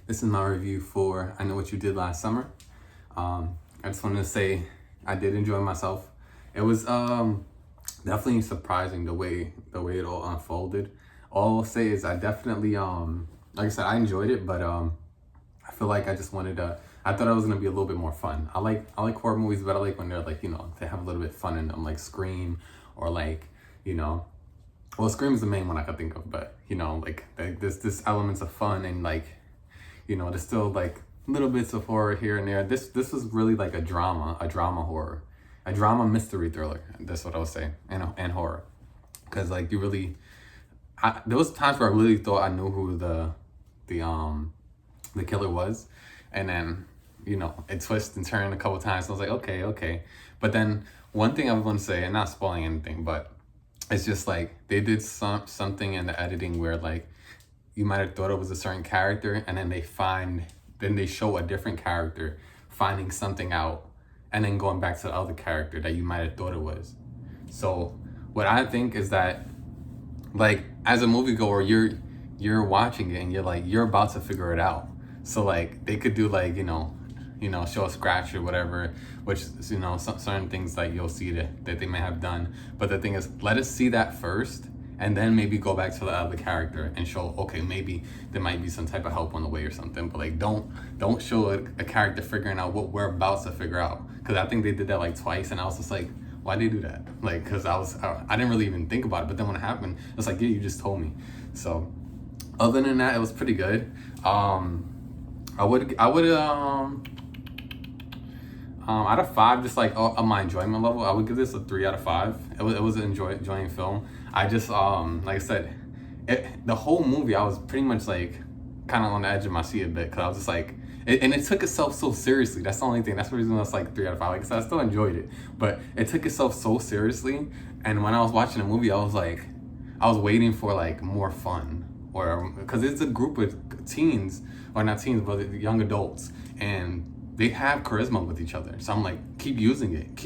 This is my review for I Know What You Did Last Summer. I just wanted to say I did enjoy myself. It was definitely surprising the way it all unfolded. All I'll say is I definitely like I said, I enjoyed it, but I feel like I just wanted to. I thought it was gonna be a little bit more fun. I like horror movies, but I like when they're like, they have a little bit of fun in them, like Scream, or like, you know well, Scream's the main one I could think of, but like this elements of fun, and like, there's still like little bits of horror here and there. This was really like a drama horror, a drama mystery thriller. That's what I was saying, and horror, because like there was times where I really thought I knew who the killer was, and then it twisted and turned a couple times. So I was like, okay, but then one thing I want to say, and not spoiling anything, but it's just like they did something in the editing where like you might have thought it was a certain character, and then they show a different character finding something out, and then going back to the other character that you might have thought it was. So what I think is that, like, as a moviegoer, you're watching it and you're about to figure it out. So like they could do like show a scratch or whatever, which some certain things like you'll see that they may have done. But the thing is, let us see that first, and then maybe go back to the other character and show, okay, maybe there might be some type of help on the way or something. But like don't show a character figuring out what we're about to figure out, because I think they did that like twice, and I was just like, why did they do that? Like, because I didn't really even think about it, but then when it happened, it's like, yeah, you just told me. So other than that, it was pretty good. I would out of 5, just like on my enjoyment level, I would give this a 3 out of 5. It was an enjoying film. I just like I said, the whole movie I was pretty much like kind of on the edge of my seat a bit, because I was just like, and it took itself so seriously. That's the only thing. That's the reason it's like 3 out of 5. Like I said, I still enjoyed it, but it took itself so seriously. And when I was watching the movie, I was waiting for like more fun, or because it's a group of teens, or not teens, but young adults, and they have charisma with each other. So I'm like, keep using it,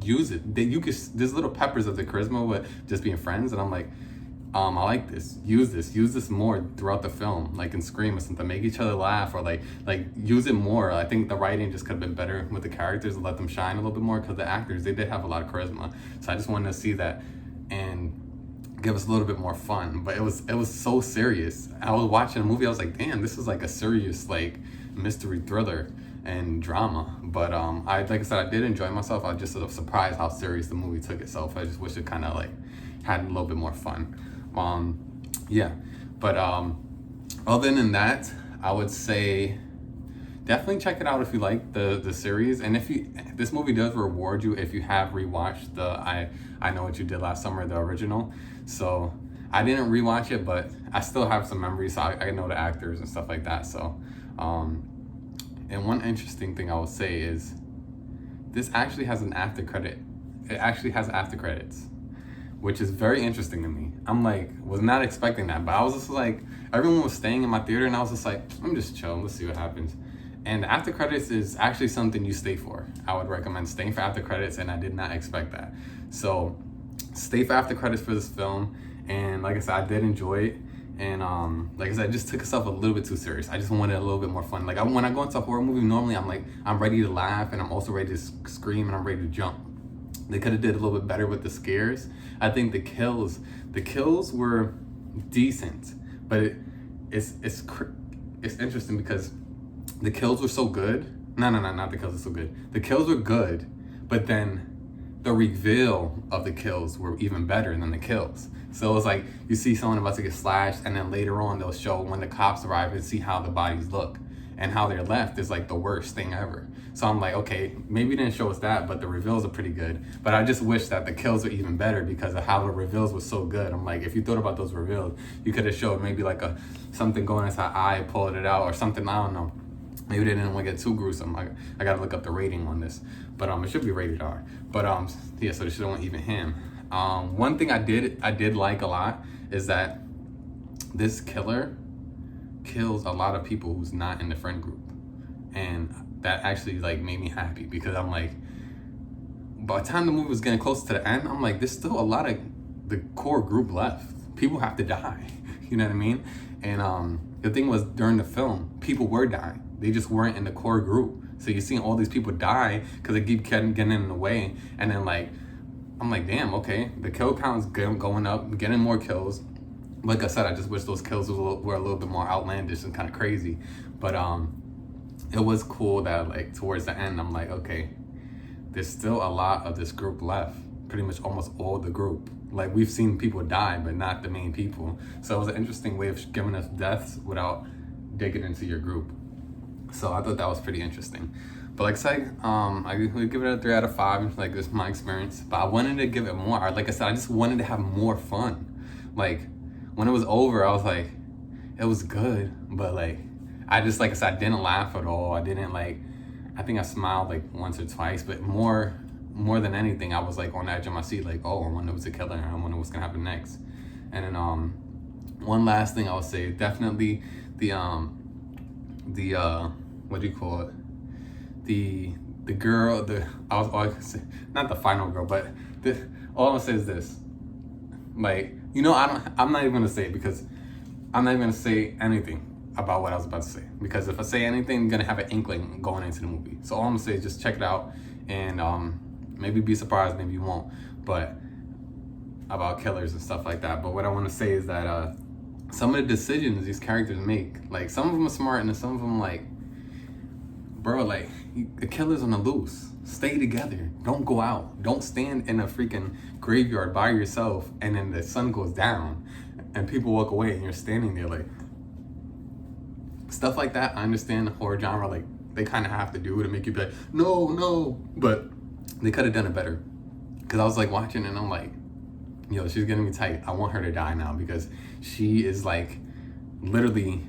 use it. There's little peppers of the charisma with just being friends, and I'm like, I like this. Use this more throughout the film, like in Scream or something. Make each other laugh, or like use it more. I think the writing just could have been better with the characters and let them shine a little bit more, because the actors, they did have a lot of charisma. So I just wanted to see that and give us a little bit more fun. But it was so serious. I was watching a movie, I was like, damn, this is like a serious like mystery thriller and drama. But like I said, I did enjoy myself. I was just sort of surprised how serious the movie took itself. I just wish it kind of like had a little bit more fun. Yeah. But other than that, I would say definitely check it out if you like the series. And this movie does reward you if you have rewatched the I Know What You Did Last Summer, the original. So I didn't rewatch it, but I still have some memories, so I know the actors and stuff like that. So and one interesting thing I would say is this actually has an after credit. It actually has after credits, which is very interesting to me. I'm like, was not expecting that, but I was just like, everyone was staying in my theater, and I was just like, I'm just chilling, let's see what happens. And the after credits is actually something you stay for. I would recommend staying for after credits, and I did not expect that. So stay for after credits for this film. And like I said, I did enjoy it. And like I said, I just took itself a little bit too serious. I just wanted a little bit more fun. Like when I go into a horror movie, normally I'm ready to laugh, and I'm also ready to scream, and I'm ready to jump. They could have did a little bit better with the scares. I think the kills were decent, but it's interesting because the kills were so good. No, not the kills were so good. The kills were good, but then the reveal of the kills were even better than the kills. So it's like you see someone about to get slashed, and then later on they'll show when the cops arrive and see how the bodies look, and how they're left is like the worst thing ever. So I'm like, okay, maybe they didn't show us that, but the reveals are pretty good. But I just wish that the kills were even better because of how the reveals was so good. I'm like, if you thought about those reveals, you could have showed maybe like something going inside eye, pulling it out, or something. I don't know. Maybe they didn't want to get too gruesome. I gotta look up the rating on this, but it should be rated R. But yeah, so they should have went even him. One thing I did like a lot is that this killer kills a lot of people who's not in the friend group, and that actually like made me happy, because I'm like, by the time the movie was getting close to the end, I'm like, there's still a lot of the core group left. People have to die. You know what I mean? And the thing was, during the film, people were dying. They just weren't in the core group. So you're seeing all these people die because they keep getting in the way. And then like, I'm like, damn, okay, the kill count's going up, getting more kills. Like I said, I just wish those kills were a little bit more outlandish and kind of crazy. But it was cool that like towards the end, I'm like, okay, there's still a lot of this group left. Pretty much almost all the group. Like, we've seen people die, but not the main people. So it was an interesting way of giving us deaths without digging into your group. So I thought that was pretty interesting. But like I said, I would give it a 3 out of 5. Like, this is my experience. But I wanted to give it more. Like I said, I just wanted to have more fun. Like, when it was over, I was like, it was good. But like, I just, like I said, I didn't laugh at all. I didn't like, I think I smiled like once or twice. But more than anything, I was like on the edge of my seat. Like, oh, I wonder what's a killer. I wonder what's going to happen next. And then one last thing I would say, definitely the what do you call it? The girl, I was always say, not the final girl, but all I'm gonna say is this. Like, you know, I'm not even gonna say it because I'm not even gonna say anything about what I was about to say. Because if I say anything, I'm gonna have an inkling going into the movie. So all I'm gonna say is just check it out and maybe be surprised, maybe you won't. But about killers and stuff like that. But what I wanna say is that some of the decisions these characters make, like, some of them are smart and some of them like, bro, like, the killer's on the loose. Stay together. Don't go out. Don't stand in a freaking graveyard by yourself and then the sun goes down and people walk away and you're standing there like, stuff like that. I understand the horror genre, like, they kind of have to do to make you be like, no, but they could have done it better. Because I was like watching and I'm like, yo, she's getting me tight. I want her to die now because she is like literally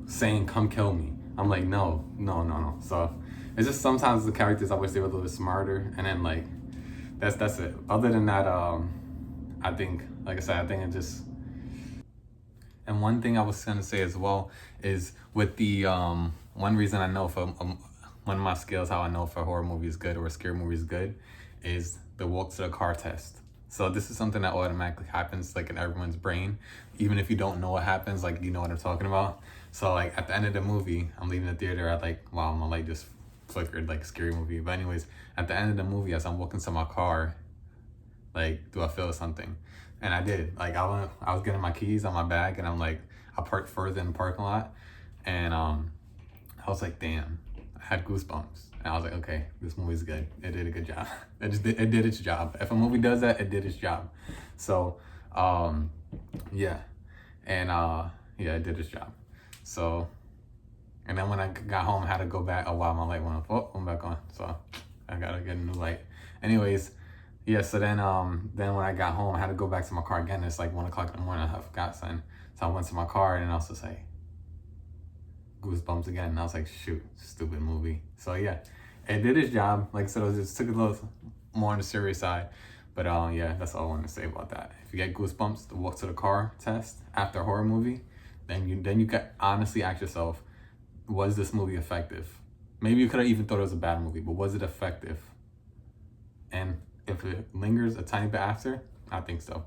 saying, come kill me. I'm like, no. So it's just sometimes the characters, I wish they were a little bit smarter. And then like, that's it. Other than that, I think, like I said, I think it just, and one thing I was gonna say as well is with the, one reason I know for, one of my skills, how I know if a horror movie is good or a scary movie is good, is the walk to the car test. So this is something that automatically happens like in everyone's brain. Even if you don't know what happens, like, you know what I'm talking about. So like at the end of the movie, I'm leaving the theater at like, wow, my light just flickered, like scary movie. But anyways, at the end of the movie, as I'm walking to my car, like, do I feel something? And I did. Like, I was getting my keys on my bag and I'm like, I parked further in the parking lot. And I was like, damn, I had goosebumps. And I was like, okay, this movie's good. It did a good job. It did its job. If a movie does that, it did its job. So, yeah. And, yeah, it did its job. So, and then when I got home, I had to go back. Oh, wow, my light went off. Oh, I'm back on. So, I gotta get a new light. Anyways, yeah, so then when I got home, I had to go back to my car again. It's like 1 o'clock in the morning. I forgot something. So I went to my car and I was just like, goosebumps again. And I was like, shoot, stupid movie. So yeah, it did its job. Like I said, it just took a little more on the serious side. But yeah, that's all I want to say about that. If you get goosebumps, the walk to the car test after a horror movie, then you can honestly ask yourself, was this movie effective? Maybe you could have even thought it was a bad movie, but was it effective? And if it lingers a tiny bit after, I think so.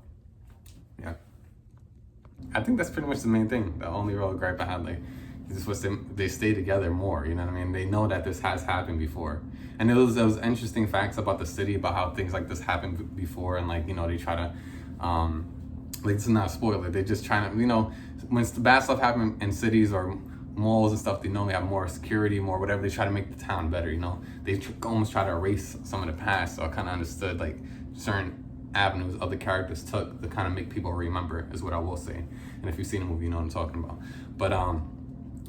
Yeah. I think that's pretty much the main thing. The only real gripe I had, like, just was they stay together more, you know what I mean? They know that this has happened before. And those interesting facts about the city, about how things like this happened before, and like, you know, they try to, like, this is not a spoiler, they just trying to, you know, when the bad stuff happen in cities or malls and stuff, they normally have more security, more whatever, they try to make the town better, you know? They almost try to erase some of the past, so I kind of understood, like, certain avenues other characters took to kind of make people remember, is what I will say. And if you've seen the movie, you know what I'm talking about. But,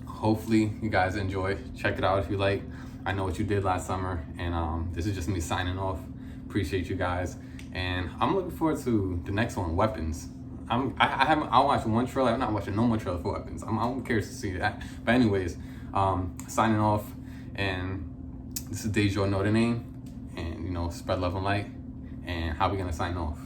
hopefully you guys enjoy. Check it out if you like. I know what you did last summer, and this is just me signing off. Appreciate you guys, and I'm looking forward to the next one, Weapons. I watched one trailer. I'm not watching no more trailer for Weapons. I'm curious to see that. But anyways, signing off, and this is Dejo Know the Name, and you know, spread love and light. And how we gonna sign off?